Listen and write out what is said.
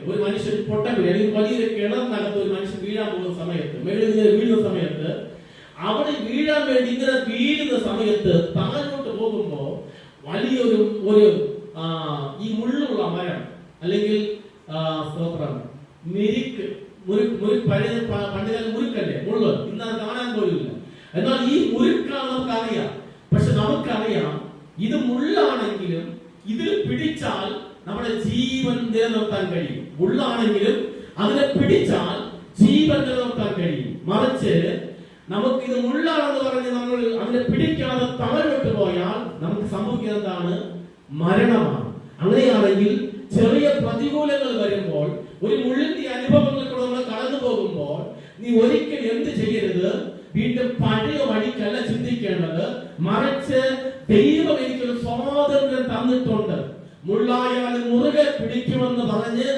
ഒരു മനുഷ്യൻ പൊട്ടക്കുഴി അല്ലെങ്കിൽ വലിയൊരു കിണറിനകത്ത് ഒരു മനുഷ്യൻ വീഴാൻ പോകുന്ന സമയത്ത്, വീഴുന്ന സമയത്ത്, അവിടെ വീഴാൻ വേണ്ടി ഇങ്ങനെ വീഴുന്ന സമയത്ത് താഴോട്ട് പോകുമ്പോ വലിയൊരു ഈ മുള്ളുള്ള മരം അല്ലെങ്കിൽ പണ്ടുകാലം മുരുക്കല്ലേ, മുള്ള് ഇന്നത് കാണാൻ പോലുമില്ല. എന്നാൽ ഈ മുരുക്കാണ് നമുക്കറിയാം. പക്ഷെ നമുക്കറിയാം ഇത് മുള്ളാണെങ്കിലും ഇതിൽ പിടിച്ചാൽ നമ്മുടെ ജീവൻ നിലനിർത്താൻ കഴിയും. മുള്ളാണെങ്കിലും അതിനെ പിടിച്ചാൽ ജീവൻ നിലനിർത്താൻ കഴിയും. മറിച്ച് നമുക്കിത് മുള്ളാണെന്ന് പറഞ്ഞ് നമ്മൾ അതിനെ പിടിക്കാതെ താഴോട്ട് പോയാൽ നമുക്ക് സംഭവിക്കുന്നത് എന്താണ്? മരണമാണ്. അങ്ങനെയാണെങ്കിൽ ചെറിയ പ്രതികൂലങ്ങൾ വരുമ്പോൾ, ഒരു മുള്ളിന്റെ അനുഭവങ്ങളിലൂടെ നമ്മൾ കടന്നു പോകുമ്പോൾ, നീ ഒരിക്കലും എന്ത് ചെയ്യരുത്? വീണ്ടും പഴയ വഴിക്കല്ല ചിന്തിക്കേണ്ടത്. മറിച്ച് ദൈവം എനിക്കൊരു സ്വാതന്ത്ര്യം തന്നിട്ടുണ്ട്, മുള്ളായാലും മുറുകെ പിടിക്കുമെന്ന് പറഞ്ഞ്